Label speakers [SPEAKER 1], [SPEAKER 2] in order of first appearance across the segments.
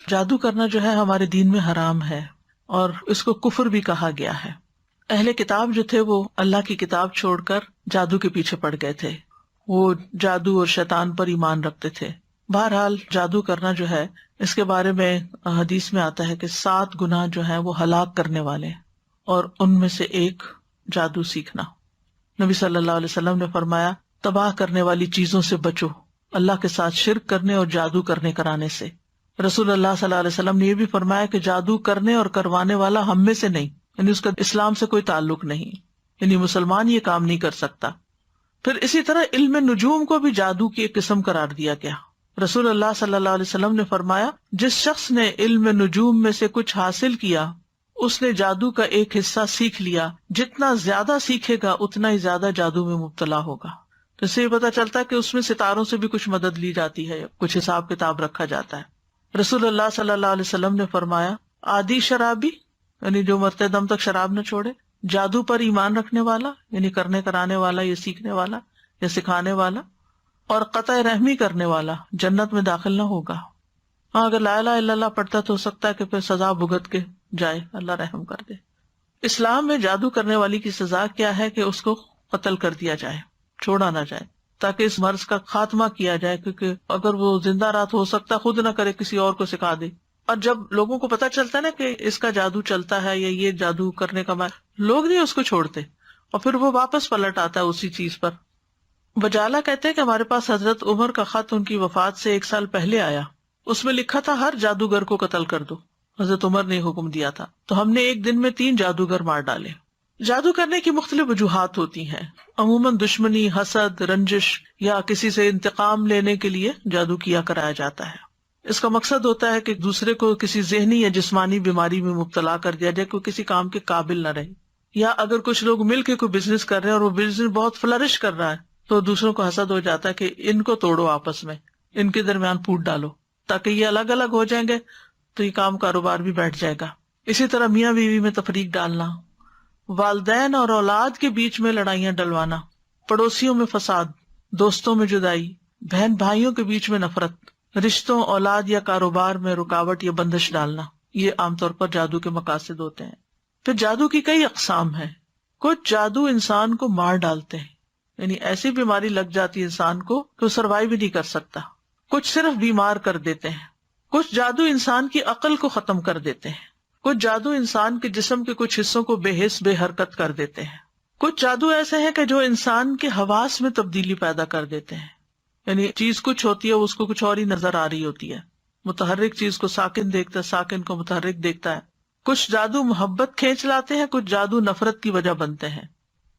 [SPEAKER 1] جادو کرنا جو ہے ہمارے دین میں حرام ہے اور اس کو کفر بھی کہا گیا ہے۔ اہل کتاب جو تھے وہ اللہ کی کتاب چھوڑ کر جادو کے پیچھے پڑ گئے تھے، وہ جادو اور شیطان پر ایمان رکھتے تھے۔ بہرحال جادو کرنا جو ہے اس کے بارے میں حدیث میں آتا ہے کہ 7 گناہ جو ہیں وہ ہلاک کرنے والے ہیں، اور ان میں سے ایک جادو سیکھنا۔ نبی صلی اللہ علیہ وسلم نے فرمایا تباہ کرنے والی چیزوں سے بچو، اللہ کے ساتھ شرک کرنے اور جادو کرنے کرانے سے۔ رسول اللہ صلی اللہ علیہ وسلم نے یہ بھی فرمایا کہ جادو کرنے اور کروانے والا ہم میں سے نہیں، یعنی اس کا اسلام سے کوئی تعلق نہیں، یعنی مسلمان یہ کام نہیں کر سکتا۔ پھر اسی طرح علم نجوم کو بھی جادو کی ایک قسم قرار دیا گیا۔ رسول اللہ صلی اللہ علیہ وسلم نے فرمایا جس شخص نے علم نجوم میں سے کچھ حاصل کیا اس نے جادو کا ایک حصہ سیکھ لیا، جتنا زیادہ سیکھے گا اتنا ہی زیادہ جادو میں مبتلا ہوگا۔ تو اس سے یہ پتا چلتا ہے کہ اس میں ستاروں سے بھی کچھ مدد لی جاتی ہے، کچھ حساب کتاب رکھا جاتا ہے۔ رسول اللہ صلی اللہ علیہ وسلم نے فرمایا عادی شرابی، یعنی جو مرتے دم تک شراب نہ چھوڑے، جادو پر ایمان رکھنے والا، یعنی کرنے کرانے والا یا سیکھنے والا یا سکھانے والا، اور قطع رحمی کرنے والا جنت میں داخل نہ ہوگا۔ ہاں اگر لا الہ الا اللہ پڑھتا تو ہو سکتا ہے کہ پھر سزا بھگت کے جائے، اللہ رحم کر دے۔ اسلام میں جادو کرنے والی کی سزا کیا ہے کہ اس کو قتل کر دیا جائے، چھوڑا نہ جائے، تاکہ اس مرض کا خاتمہ کیا جائے، کیونکہ اگر وہ زندہ رات ہو سکتا خود نہ کرے کسی اور کو سکھا دے۔ اور جب لوگوں کو پتا چلتا ہے نا کہ اس کا جادو چلتا ہے یا یہ جادو کرنے کا لوگ نہیں اس کو چھوڑتے، اور پھر وہ واپس پلٹ آتا ہے اسی چیز پر۔ وجالہ کہتے ہیں کہ ہمارے پاس حضرت عمر کا خط ان کی وفات سے 1 سال پہلے آیا، اس میں لکھا تھا ہر جادوگر کو قتل کر دو۔ حضرت عمر نے حکم دیا تھا، تو ہم نے ایک دن میں 3 جادوگر مار ڈالے۔ جادو کرنے کی مختلف وجوہات ہوتی ہیں، عموماً دشمنی، حسد، رنجش یا کسی سے انتقام لینے کے لیے جادو کیا کرایا جاتا ہے۔ اس کا مقصد ہوتا ہے کہ دوسرے کو کسی ذہنی یا جسمانی بیماری میں مبتلا کر دیا جائے، کوئی کسی کام کے قابل نہ رہے۔ یا اگر کچھ لوگ مل کے کوئی بزنس کر رہے ہیں اور وہ بزنس بہت فلرش کر رہا ہے تو دوسروں کو حسد ہو جاتا ہے کہ ان کو توڑو، آپس میں ان کے درمیان پھوٹ ڈالو تاکہ یہ الگ الگ ہو جائیں گے تو یہ کام کاروبار بھی بیٹھ جائے گا۔ اسی طرح میاں بیوی میں تفریق ڈالنا، والدین اور اولاد کے بیچ میں لڑائیاں ڈلوانا، پڑوسیوں میں فساد، دوستوں میں جدائی، بہن بھائیوں کے بیچ میں نفرت، رشتوں، اولاد یا کاروبار میں رکاوٹ یا بندش ڈالنا، یہ عام طور پر جادو کے مقاصد ہوتے ہیں۔ پھر جادو کی کئی اقسام ہیں۔ کچھ جادو انسان کو مار ڈالتے ہیں، یعنی ایسی بیماری لگ جاتی ہے انسان کو کہ وہ سروائیو بھی نہیں کر سکتا۔ کچھ صرف بیمار کر دیتے ہیں۔ کچھ جادو انسان کی عقل کو ختم کر دیتے ہیں۔ کچھ جادو انسان کے جسم کے کچھ حصوں کو بے حس بے حرکت کر دیتے ہیں۔ کچھ جادو ایسے ہیں کہ جو انسان کے حواس میں تبدیلی پیدا کر دیتے ہیں، یعنی چیز کچھ ہوتی ہے اس کو کچھ اور ہی نظر آ رہی ہوتی ہے، متحرک چیز کو ساکن دیکھتا ہے، ساکن کو متحرک دیکھتا ہے۔ کچھ جادو محبت کھینچ لاتے ہیں، کچھ جادو نفرت کی وجہ بنتے ہیں۔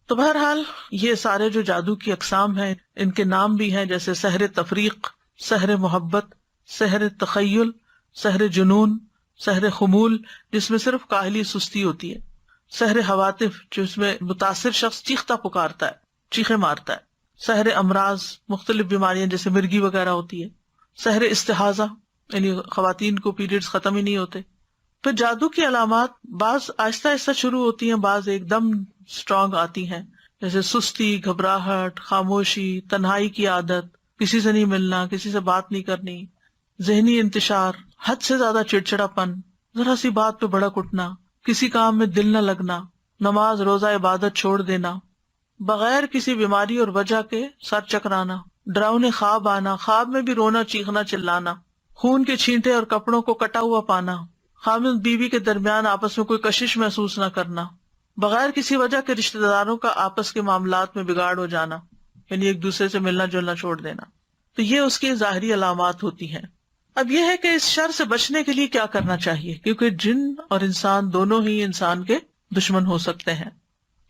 [SPEAKER 1] تو بہرحال یہ سارے جو جادو کی اقسام ہیں ان کے نام بھی ہیں، جیسے سحر تفریق، سحر محبت، سحر تخیل، سحر جنون، سحر خمول جس میں صرف کاہلی سستی ہوتی ہے، سحر حواتف جس میں متاثر شخص چیختا پکارتا ہے، چیخے مارتا ہے، سحر امراض مختلف بیماریاں جیسے مرگی وغیرہ ہوتی ہے، سحر استحاضہ یعنی خواتین کو پیریڈز ختم ہی نہیں ہوتے۔ پھر جادو کی علامات بعض آہستہ آہستہ شروع ہوتی ہیں، بعض ایک دم اسٹرانگ آتی ہیں، جیسے سستی، گھبراہٹ، خاموشی، تنہائی کی عادت، کسی سے نہیں ملنا، کسی سے بات نہیں کرنی، ذہنی انتشار، حد سے زیادہ چڑچڑاپن، ذرا سی بات پہ بھڑک اٹھنا، کسی کام میں دل نہ لگنا، نماز روزہ عبادت چھوڑ دینا، بغیر کسی بیماری اور وجہ کے سر چکرانا، ڈراؤنے خواب آنا، خواب میں بھی رونا، چیخنا، چلانا، خون کے چھینٹے اور کپڑوں کو کٹا ہوا پانا، خامد بیوی کے درمیان آپس میں کوئی کشش محسوس نہ کرنا، بغیر کسی وجہ کے رشتہ داروں کا آپس کے معاملات میں بگاڑ ہو جانا، یعنی ایک دوسرے سے ملنا جلنا چھوڑ دینا۔ تو یہ اس کی ظاہری علامات ہوتی ہیں۔ اب یہ ہے کہ اس شر سے بچنے کے لیے کیا کرنا چاہیے، کیونکہ جن اور انسان دونوں ہی انسان کے دشمن ہو سکتے ہیں۔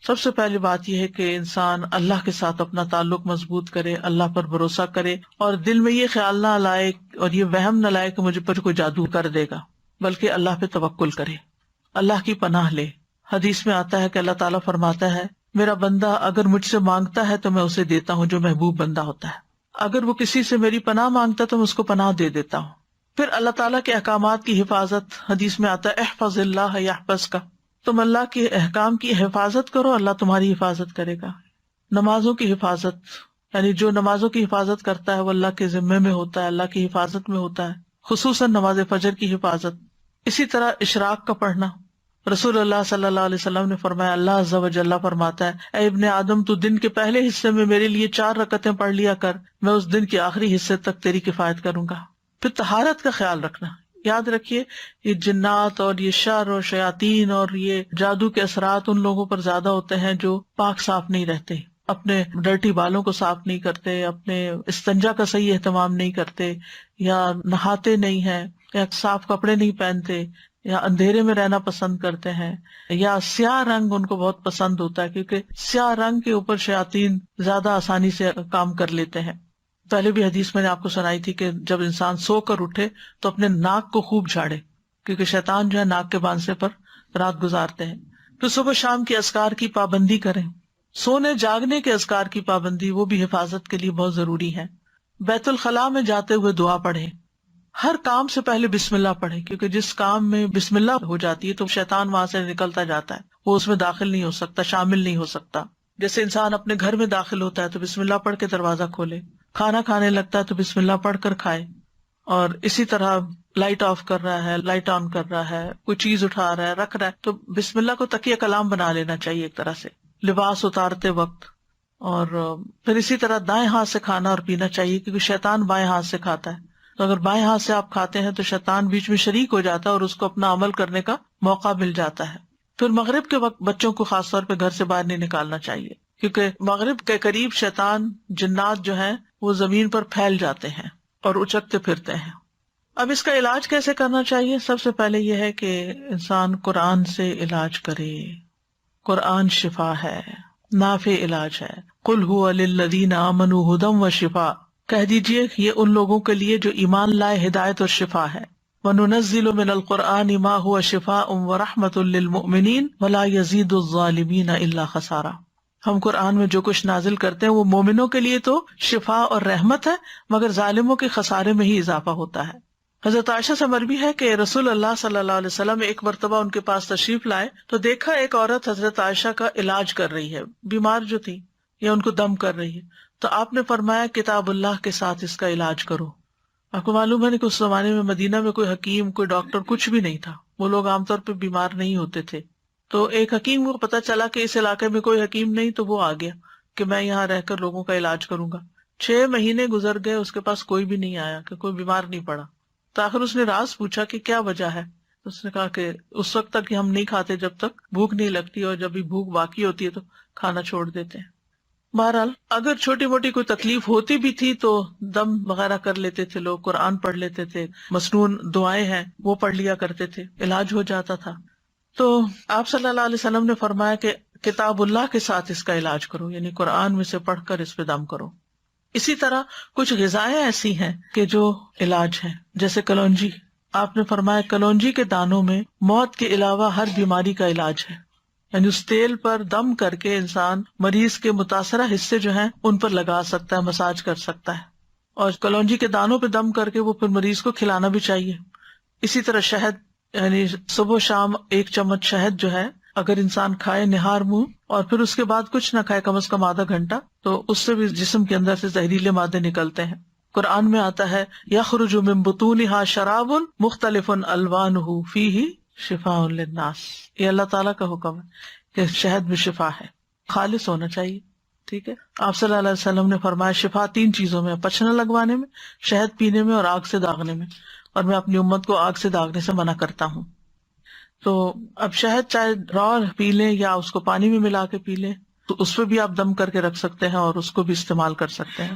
[SPEAKER 1] سب سے پہلی بات یہ ہے کہ انسان اللہ کے ساتھ اپنا تعلق مضبوط کرے، اللہ پر بھروسہ کرے، اور دل میں یہ خیال نہ لائے اور یہ وہم نہ لائے کہ مجھے پر کوئی جادو کر دے گا، بلکہ اللہ پہ توکل کرے، اللہ کی پناہ لے۔ حدیث میں آتا ہے کہ اللہ تعالیٰ فرماتا ہے میرا بندہ اگر مجھ سے مانگتا ہے تو میں اسے دیتا ہوں جو محبوب بندہ ہوتا ہے، اگر وہ کسی سے میری پناہ مانگتا ہے تو میں اس کو پناہ دے دیتا ہوں۔ پھر اللہ تعالیٰ کے احکامات کی حفاظت، حدیث میں آتا ہے احفظ اللہ یحفظ کا، تم اللہ کے احکام کی حفاظت کرو، اللہ تمہاری حفاظت کرے گا۔ نمازوں کی حفاظت، یعنی جو نمازوں کی حفاظت کرتا ہے وہ اللہ کے ذمے میں ہوتا ہے، اللہ کی حفاظت میں ہوتا ہے۔ خصوصاً نماز فجر کی حفاظت. اسی طرح اشراق کا پڑھنا. رسول اللہ صلی اللہ علیہ وسلم نے فرمایا، اللہ عز و جل فرماتا ہے، اے ابن آدم تو دن کے پہلے حصے میں میرے لیے 4 رکعتیں پڑھ لیا کر، میں اس دن کے آخری حصے تک تیری کفایت کروں گا. پھر طہارت کا خیال رکھنا. یاد رکھیے یہ جنات اور یہ شر اور شیاطین اور یہ جادو کے اثرات ان لوگوں پر زیادہ ہوتے ہیں جو پاک صاف نہیں رہتے، اپنے ڈرٹی بالوں کو صاف نہیں کرتے، اپنے استنجا کا صحیح اہتمام نہیں کرتے، یا نہاتے نہیں ہیں، یا صاف کپڑے نہیں پہنتے، یا اندھیرے میں رہنا پسند کرتے ہیں، یا سیاہ رنگ ان کو بہت پسند ہوتا ہے کیونکہ سیاہ رنگ کے اوپر شیاطین زیادہ آسانی سے کام کر لیتے ہیں. پہلے بھی حدیث میں نے آپ کو سنائی تھی کہ جب انسان سو کر اٹھے تو اپنے ناک کو خوب جھاڑے، کیونکہ شیطان جو ہے ناک کے بانسے پر رات گزارتے ہیں. پھر صبح شام کے اذکار کی پابندی کریں. سونے جاگنے کے اذکار کی پابندی وہ بھی حفاظت کے لیے بہت ضروری ہے. بیت الخلاء میں جاتے ہوئے دعا پڑھیں. ہر کام سے پہلے بسم اللہ پڑھیں، کیونکہ جس کام میں بسم اللہ ہو جاتی ہے تو شیطان وہاں سے نکلتا جاتا ہے، وہ اس میں داخل نہیں ہو سکتا، شامل نہیں ہو سکتا. جیسے انسان اپنے گھر میں داخل ہوتا ہے تو بسم اللہ پڑھ کے دروازہ کھولے، کھانا کھانے لگتا ہے تو بسم اللہ پڑھ کر کھائے، اور اسی طرح لائٹ آف کر رہا ہے، لائٹ آن کر رہا ہے، کوئی چیز اٹھا رہا ہے، رکھ رہا ہے، تو بسم اللہ کو تکیہ کلام بنا لینا چاہیے ایک طرح سے لباس اتارتے وقت. اور پھر اسی طرح دائیں ہاتھ سے کھانا اور پینا چاہیے، کیونکہ شیطان بائیں ہاتھ سے کھاتا ہے. تو اگر بائیں ہاتھ سے آپ کھاتے ہیں تو شیطان بیچ میں شریک ہو جاتا ہے اور اس کو اپنا عمل کرنے کا موقع مل جاتا ہے. پھر مغرب کے وقت بچوں کو خاص طور پہ گھر سے باہر نہیں نکالنا چاہیے، کیونکہ مغرب کے قریب شیطان جنات جو ہیں وہ زمین پر پھیل جاتے ہیں اور اچکتے پھرتے ہیں. اب اس کا علاج کیسے کرنا چاہیے؟ سب سے پہلے یہ ہے کہ انسان قرآن سے علاج کرے. قرآن شفا ہے، نافع علاج ہے. قل هو للذین آمنوا ھدی وشفاء، کہہ دیجئے یہ ان لوگوں کے لیے جو ایمان لائے ہدایت اور شفا ہے. وَنُنَزِّلُ مِنَ الْقُرْآنِ مَا هُوَ شِفَاءٌ وَرَحْمَةٌ لِّلْمُؤْمِنِينَ وَلَا يَزِيدُ الظَّالِمِينَ إِلَّا خَسَارًا. ہم قرآن میں جو کچھ نازل کرتے ہیں وہ مومنوں کے لیے تو شفا اور رحمت ہے، مگر ظالموں کے خسارے میں ہی اضافہ ہوتا ہے. حضرت عائشہ سے مروی ہے کہ رسول اللہ صلی اللہ علیہ وسلم ایک مرتبہ ان کے پاس تشریف لائے تو دیکھا ایک عورت حضرت عائشہ کا علاج کر رہی ہے، بیمار جو تھی یا ان کو دم کر رہی ہے. تو آپ نے فرمایا کتاب اللہ کے ساتھ اس کا علاج کرو. آپ کو معلوم ہے کہ اس زمانے میں مدینہ میں کوئی حکیم، کوئی ڈاکٹر کچھ بھی نہیں تھا، وہ لوگ عام طور پہ بیمار نہیں ہوتے تھے. تو ایک حکیم کو پتا چلا کہ اس علاقے میں کوئی حکیم نہیں، تو وہ آ گیا کہ میں یہاں رہ کر لوگوں کا علاج کروں گا. 6 مہینے گزر گئے، اس کے پاس کوئی بھی نہیں آیا، کہ کوئی بیمار نہیں پڑا. تو آخر اس نے راز پوچھا کہ کیا وجہ ہے. اس نے کہا کہ اس وقت تک ہم نہیں کھاتے جب تک بھوک نہیں لگتی، اور جب بھی بھوک باقی ہوتی ہے تو کھانا چھوڑ دیتے ہیں. بہرحال اگر چھوٹی موٹی کوئی تکلیف ہوتی بھی تھی تو دم وغیرہ کر لیتے تھے لوگ، قرآن پڑھ لیتے تھے، مسنون دعائیں ہیں وہ پڑھ لیا کرتے تھے، علاج ہو جاتا تھا. تو آپ صلی اللہ علیہ وسلم نے فرمایا کہ کتاب اللہ کے ساتھ اس کا علاج کرو، یعنی قرآن میں سے پڑھ کر اس پہ دم کرو. اسی طرح کچھ غذائیں ایسی ہیں کہ جو علاج ہیں، جیسے کلونجی. آپ نے فرمایا کلونجی کے دانوں میں موت کے علاوہ ہر بیماری کا علاج ہے، یعنی اس تیل پر دم کر کے انسان مریض کے متاثرہ حصے جو ہیں ان پر لگا سکتا ہے، مساج کر سکتا ہے. اور کلونجی کے دانوں پہ دم کر کے وہ پھر مریض کو کھلانا بھی چاہیے. اسی طرح شہد، یعنی صبح شام 1 چمچ شہد جو ہے اگر انسان کھائے نہار منہ، اور پھر اس کے بعد کچھ نہ کھائے کم از کم آدھا گھنٹہ، تو اس سے بھی جسم کے اندر سے زہریلے مادے نکلتے ہیں. قرآن میں آتا ہے یخرج من بطونها شراب مختلف الوانہ فیہ شفاء للناس. یہ اللہ تعالیٰ کا حکم ہے کہ شہد میں شفا ہے، خالص ہونا چاہیے. ٹھیک ہے، آپ صلی اللہ علیہ وسلم نے فرمایا شفا 3 چیزوں میں، پچھنا لگوانے میں، شہد پینے میں، اور آگ سے داغنے میں. اور میں اپنی امت کو آگ سے داغنے سے منع کرتا ہوں. تو اب شہد چاہے را پی لیں یا اس کو پانی میں ملا کے پی لیں، تو اس پہ بھی آپ دم کر کے رکھ سکتے ہیں اور اس کو بھی استعمال کر سکتے ہیں.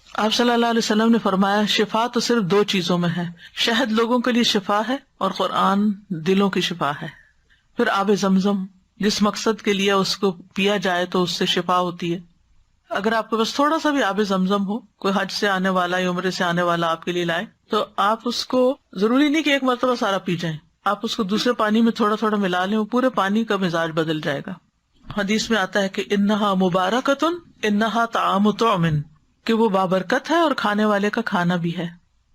[SPEAKER 1] آپ صلی اللہ علیہ وسلم نے فرمایا شفا تو صرف 2 چیزوں میں ہے، شہد لوگوں کے لیے شفا ہے اور قرآن دلوں کی شفا ہے. پھر آب زمزم، جس مقصد کے لیے اس کو پیا جائے تو اس سے شفا ہوتی ہے. اگر آپ کے پاس تھوڑا سا بھی آب زمزم ہو، کوئی حج سے آنے والا یا عمرے سے آنے والا آپ کے لیے لائے، تو آپ اس کو ضروری نہیں کہ ایک مرتبہ سارا پی جائیں، آپ اس کو دوسرے پانی میں تھوڑا تھوڑا ملا لیں، وہ پورے پانی کا مزاج بدل جائے گا. حدیث میں آتا ہے کہ انہا مبارکتن انہا طعام طعم، کہ وہ بابرکت ہے اور کھانے والے کا کھانا بھی ہے.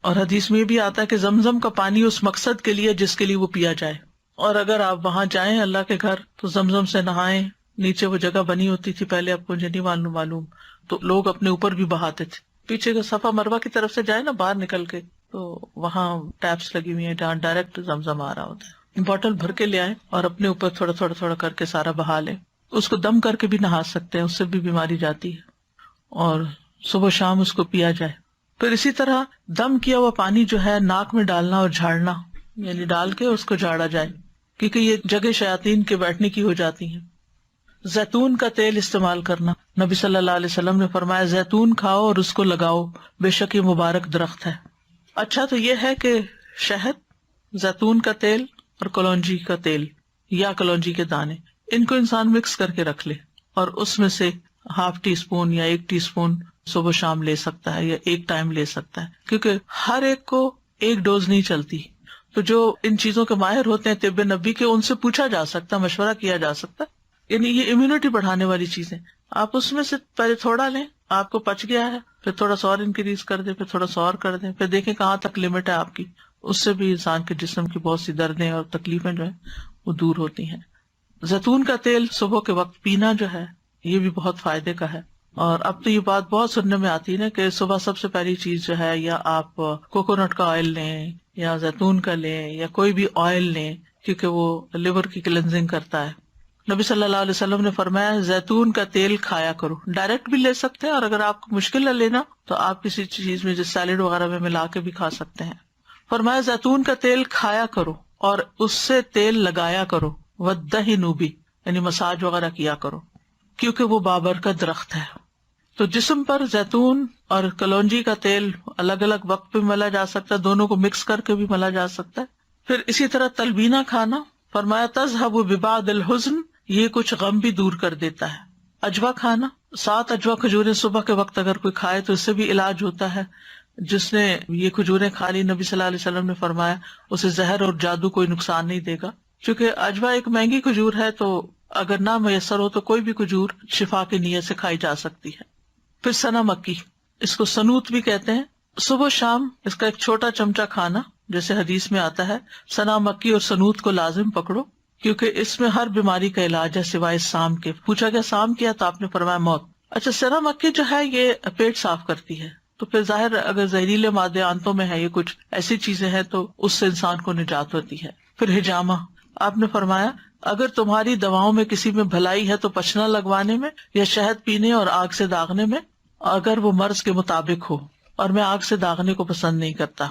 [SPEAKER 1] اور حدیث میں بھی آتا ہے کہ زمزم کا پانی اس مقصد کے لیے جس کے لیے وہ پیا جائے. اور اگر آپ وہاں جائیں اللہ کے گھر تو زمزم سے نہائیں. نیچے وہ جگہ بنی ہوتی تھی پہلے، آپ کو مجھے نہیں معلوم، تو لوگ اپنے اوپر بھی بہاتے تھے. پیچھے کا صفا مروہ کی طرف سے جائے نا باہر نکل کے، تو وہاں ٹیپس لگی ہوئی ہیں جہاں ڈائریکٹ زمزم آ رہا ہوتا ہے. بوٹل بھر کے لے آئیں اور اپنے اوپر تھوڑا تھوڑا تھوڑا کر کے سارا بہا لیں. اس کو دم کر کے بھی نہا سکتے ہیں، اس سے بھی بیماری جاتی ہے، اور صبح شام اس کو پیا جائے. پھر اسی طرح دم کیا ہوا پانی جو ہے ناک میں ڈالنا اور جھاڑنا، یعنی ڈال کے اس کو جھاڑا جائے، کیونکہ یہ جگہ شیاطین کے بیٹھنے کی ہو جاتی ہیں. زیتون کا تیل استعمال کرنا، نبی صلی اللہ علیہ وسلم نے فرمایا زیتون کھاؤ اور اس کو لگاؤ، بے شک یہ مبارک درخت ہے. اچھا تو یہ ہے کہ شہد، زیتون کا تیل اور کلونجی کا تیل یا کلونجی کے دانے، ان کو انسان مکس کر کے رکھ لے اور اس میں سے ½ ٹی اسپون یا 1 ٹی اسپون صبح شام لے سکتا ہے یا ایک ٹائم لے سکتا ہے، کیونکہ ہر ایک کو ایک ڈوز نہیں چلتی. تو جو ان چیزوں کے ماہر ہوتے ہیں طب نبی کے، ان سے پوچھا جا سکتا، مشورہ کیا جا سکتا. یعنی یہ امیونٹی بڑھانے والی چیزیں، آپ اس میں سے پہلے تھوڑا لیں، آپ کو پچ گیا ہے پھر تھوڑا سا اور انکریز کر دیں، پھر تھوڑا سا اور کر دیں، پھر دیکھیں کہاں تک لمٹ ہے آپ کی. اس سے بھی انسان کے جسم کی بہت سی دردیں اور تکلیفیں جو ہیں وہ دور ہوتی ہیں. زیتون کا تیل صبح کے وقت پینا جو ہے یہ بھی بہت فائدے کا ہے. اور اب تو یہ بات بہت سننے میں آتی ہے نا کہ صبح سب سے پہلی چیز جو ہے، یا آپ کوکونٹ کا آئل لیں یا زیتون کا لیں یا کوئی بھی آئل لیں، کیونکہ وہ لیور کی کلینزنگ کرتا ہے. نبی صلی اللہ علیہ وسلم نے فرمایا زیتون کا تیل کھایا کرو. ڈائریکٹ بھی لے سکتے ہیں، اور اگر آپ کو مشکل ہے لینا تو آپ کسی چیز میں، جیسے سیلیڈ وغیرہ میں ملا کے بھی کھا سکتے ہیں. فرمایا زیتون کا تیل کھایا کرو اور اس سے تیل لگایا کرو، وَالدَّهِنُ بِهِ، یعنی مساج وغیرہ کیا کرو، کیونکہ وہ بابرکت درخت ہے. تو جسم پر زیتون اور کلونجی کا تیل الگ الگ وقت پہ ملا جا سکتا ہے، دونوں کو مکس کر کے بھی ملا جا سکتا ہے. پھر اسی طرح تلبینہ کھانا، فرمایا تذهب ببعض الحزن، یہ کچھ غم بھی دور کر دیتا ہے. اجوا کھانا، 7 اجوا کھجوریں صبح کے وقت اگر کوئی کھائے تو اس سے بھی علاج ہوتا ہے. جس نے یہ کھجوریں کھا لی، نبی صلی اللہ علیہ وسلم نے فرمایا اسے زہر اور جادو کوئی نقصان نہیں دے گا. چونکہ اجوا ایک مہنگی کھجور ہے، تو اگر نہ میسر ہو تو کوئی بھی کھجور شفا کی نیت سے کھائی جا سکتی ہے. پھر سنا مکی، اس کو سنوت بھی کہتے ہیں. صبح شام اس کا ایک چھوٹا چمچہ کھانا، جیسے حدیث میں آتا ہے سنا مکی اور سنوت کو لازم پکڑو، کیونکہ اس میں ہر بیماری کا علاج ہے سوائے سام کے. پوچھا گیا سام کیا تو آپ نے فرمایا موت. اچھا، سنا مکی جو ہے یہ پیٹ صاف کرتی ہے، تو پھر ظاہر اگر زہریلے مادے آنتوں میں ہے، یہ کچھ ایسی چیزیں ہیں تو اس سے انسان کو نجات ہوتی ہے. پھر ہجامہ، آپ نے فرمایا اگر تمہاری دواؤں میں کسی میں بھلائی ہے تو پچنا لگوانے میں یا شہد پینے اور آگ سے داغنے میں، اگر وہ مرض کے مطابق ہو، اور میں آگ سے داغنے کو پسند نہیں کرتا.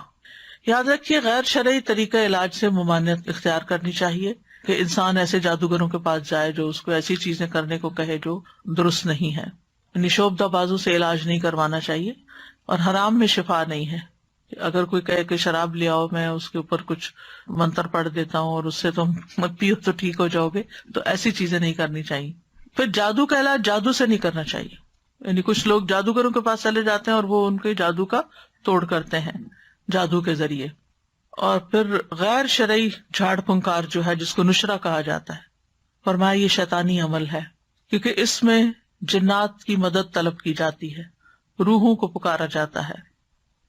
[SPEAKER 1] یاد رکھیے غیر شرعی طریقہ علاج سے ممانعت اختیار کرنی چاہیے، کہ انسان ایسے جادوگروں کے پاس جائے جو اس کو ایسی چیزیں کرنے کو کہے جو درست نہیں ہے. نشوبدہ بازو سے علاج نہیں کروانا چاہیے، اور حرام میں شفا نہیں ہے. اگر کوئی کہے کہ شراب لے آؤ، میں اس کے اوپر کچھ منتر پڑھ دیتا ہوں اور اس سے تم مت پیو تو ٹھیک ہو جاؤ گے، تو ایسی چیزیں نہیں کرنی چاہیے. پھر جادو کا علاج جادو سے نہیں کرنا چاہیے، یعنی کچھ لوگ جادوگروں کے پاس چلے جاتے ہیں اور وہ ان کے جادو کا توڑ کرتے ہیں جادو کے ذریعے. اور پھر غیر شرعی جھاڑ پھنکار جو ہے، جس کو نشرہ کہا جاتا ہے، فرمایا یہ شیطانی عمل ہے، کیونکہ اس میں جنات کی مدد طلب کی جاتی ہے، روحوں کو پکارا جاتا ہے.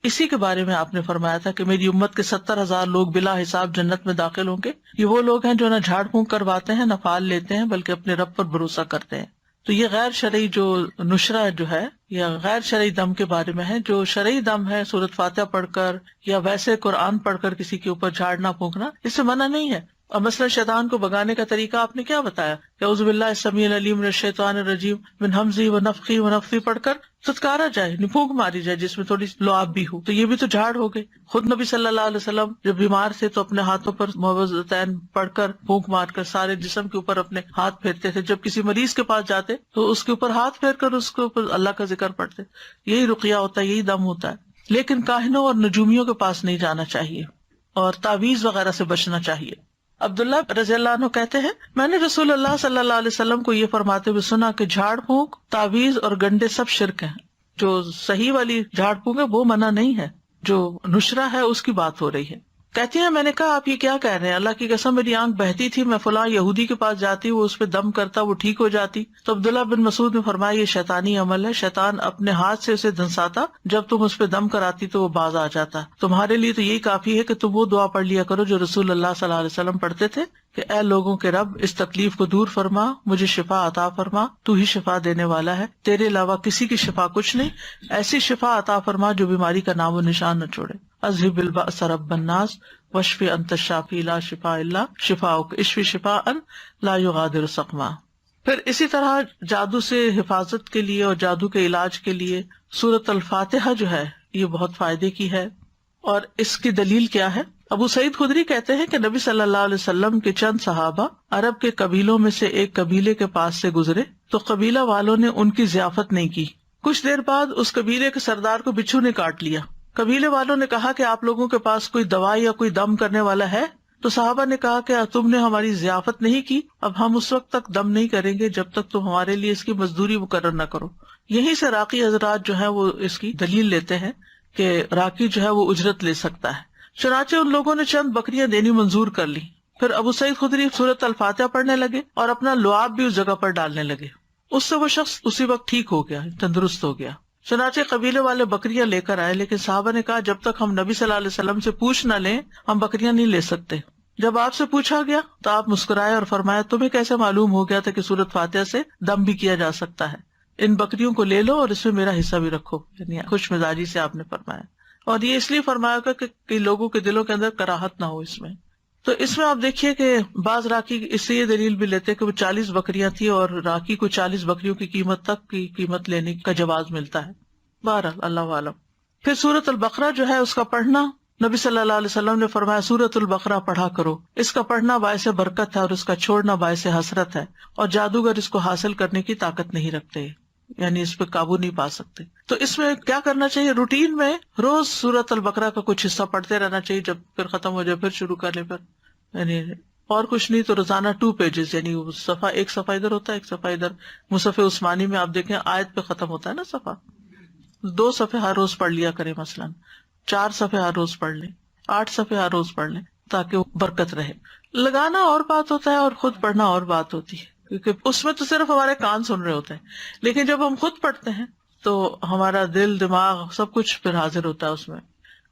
[SPEAKER 1] اسی کے بارے میں آپ نے فرمایا تھا کہ میری امت کے 70,000 لوگ بلا حساب جنت میں داخل ہوں گے. یہ وہ لوگ ہیں جو نہ جھاڑ پھونک کرواتے ہیں، نہ پھال لیتے ہیں، بلکہ اپنے رب پر بھروسہ کرتے ہیں. تو یہ غیر شرعی جو نشرہ جو ہے یا غیر شرعی دم کے بارے میں ہے. جو شرعی دم ہے سورۃ فاتحہ پڑھ کر یا ویسے قرآن پڑھ کر کسی کے اوپر جھاڑنا پھونکنا، اس سے منع نہیں ہے. اور مثلا شیطان کو بگانے کا طریقہ آپ نے کیا بتایا کہ اعوذ باللہ السمیع العلیم من الشیطان الرجیم من ہمزہ ونفخہ ونفثہ پڑھ کر ستکارا جائے، پھونک ماری جائے جس میں تھوڑی لعاب بھی ہو، تو یہ بھی تو جھاڑ ہو گئی. خود نبی صلی اللہ علیہ وسلم جب بیمار تھے تو اپنے ہاتھوں پر معوذتین پڑھ کر پھونک مار کر سارے جسم کے اوپر اپنے ہاتھ پھیرتے تھے. جب کسی مریض کے پاس جاتے تو اس کے اوپر ہاتھ پھیر کر اس کے اوپر اللہ کا ذکر پڑھتے. یہی رقیہ ہوتا ہے، یہی دم ہوتا ہے. لیکن کاہنوں اور نجومیوں کے پاس نہیں جانا چاہیے اور تعویذ وغیرہ سے بچنا چاہیے. عبداللہ رضی اللہ عنہ کہتے ہیں میں نے رسول اللہ صلی اللہ علیہ وسلم کو یہ فرماتے ہوئے سنا کہ جھاڑ پھونک، تعویذ اور گنڈے سب شرک ہیں. جو صحیح والی جھاڑ پھونک ہے وہ منع نہیں ہے، جو نشرہ ہے اس کی بات ہو رہی ہے. کہتی ہیں میں نے کہا آپ یہ کیا کہہ رہے ہیں؟ اللہ کی قسم میری آنکھ بہتی تھی، میں فلاں یہودی کے پاس جاتی، وہ اس پہ دم کرتا، وہ ٹھیک ہو جاتی. تو عبداللہ بن مسعود نے فرمایا یہ شیطانی عمل ہے، شیطان اپنے ہاتھ سے اسے دھنساتا، جب تم اس پہ دم کراتی تو وہ باز آ جاتا. تمہارے لیے تو یہی کافی ہے کہ تم وہ دعا پڑھ لیا کرو جو رسول اللہ صلی اللہ علیہ وسلم پڑھتے تھے، کہ اے لوگوں کے رب اس تکلیف کو دور فرما، مجھے شفا عطا فرما، تو ہی شفا دینے والا ہے، تیرے علاوہ کسی کی شفا کچھ نہیں، ایسی شفا عطا فرما جو بیماری کا نام و نشان نہ چھوڑے۔ اذهب البأس رب الناس واشف انت الشافی لا شفاء الا شفاؤک اشف شفاء لا یغادر سقما۔ پھر اسی طرح جادو سے حفاظت کے لیے اور جادو کے علاج کے لیے سورۃ الفاتحہ جو ہے یہ بہت فائدے کی ہے۔ اور اس کی دلیل کیا ہے؟ ابو سعید خدری کہتے ہیں کہ نبی صلی اللہ علیہ وسلم کے چند صحابہ عرب کے قبیلوں میں سے ایک قبیلے کے پاس سے گزرے تو قبیلہ والوں نے ان کی ضیافت نہیں کی۔ کچھ دیر بعد اس قبیلے کے سردار کو بچھو نے کاٹ لیا۔ قبیلے والوں نے کہا کہ آپ لوگوں کے پاس کوئی دوائی یا کوئی دم کرنے والا ہے؟ تو صحابہ نے کہا کہ تم نے ہماری ضیافت نہیں کی، اب ہم اس وقت تک دم نہیں کریں گے جب تک تم ہمارے لیے اس کی مزدوری مقرر نہ کرو۔ یہیں سے راقی حضرات جو ہے وہ اس کی دلیل لیتے ہیں کہ راقی جو ہے وہ اجرت لے سکتا ہے۔ چنانچہ ان لوگوں نے چند بکریاں دینی منظور کر لی۔ پھر ابو سعید خدری سورۃ الفاتحہ پڑھنے لگے اور اپنا لعاب بھی اس جگہ پر ڈالنے لگے۔ اس سے وہ شخص اسی وقت ٹھیک ہو گیا، تندرست ہو گیا۔ چنانچہ قبیلے والے بکریاں لے کر آئے، لیکن صحابہ نے کہا جب تک ہم نبی صلی اللہ علیہ وسلم سے پوچھ نہ لیں ہم بکریاں نہیں لے سکتے۔ جب آپ سے پوچھا گیا تو آپ مسکرائے اور فرمایا تمہیں کیسے معلوم ہو گیا تھا کہ سورۃ فاتحہ سے دم بھی کیا جا سکتا ہے؟ ان بکریوں کو لے لو اور اس میں میرا حصہ بھی رکھو، یعنی خوش مزاجی سے آپ نے فرمایا۔ اور یہ اس لیے فرمایا گا کہ لوگوں کے دلوں کے اندر کراہت نہ ہو اس میں۔ تو اس میں آپ دیکھیے کہ بعض راکی اس سے یہ دلیل بھی لیتے کہ وہ 40 بکریاں تھی اور راکی کو 40 بکریوں کی قیمت تک کی قیمت لینے کا جواز ملتا ہے۔ بہرحال اللہ عالم۔ پھر سورۃ البقرہ جو ہے اس کا پڑھنا، نبی صلی اللہ علیہ وسلم نے فرمایا سورۃ البقرہ پڑھا کرو، اس کا پڑھنا باعث برکت ہے اور اس کا چھوڑنا باعث حسرت ہے، اور جادوگر اس کو حاصل کرنے کی طاقت نہیں رکھتے، یعنی اس پہ قابو نہیں پا سکتے۔ تو اس میں کیا کرنا چاہیے؟ روٹین میں روز سورۃ البقرہ کا کچھ حصہ پڑھتے رہنا چاہیے، جب پھر ختم ہو جائے پھر شروع کر لیں، پھر یعنی اور کچھ نہیں تو روزانہ 2 پیجز، یعنی صفحہ ایک صفحہ ادھر ہوتا ہے ایک صفحہ ادھر۔ مصحف عثمانی میں آپ دیکھیں آیت پہ ختم ہوتا ہے نا صفحہ، 2 صفحے ہر روز پڑھ لیا کریں، مثلاً 4 صفحے ہر روز پڑھ لیں، 8 صفحے ہر روز پڑھ لیں تاکہ وہ برکت رہے۔ لگانا اور بات ہوتا ہے اور خود پڑھنا اور بات ہوتی ہے، کیونکہ اس میں تو صرف ہمارے کان سن رہے ہوتے ہیں، لیکن جب ہم خود پڑھتے ہیں تو ہمارا دل دماغ سب کچھ پھر حاضر ہوتا ہے اس میں۔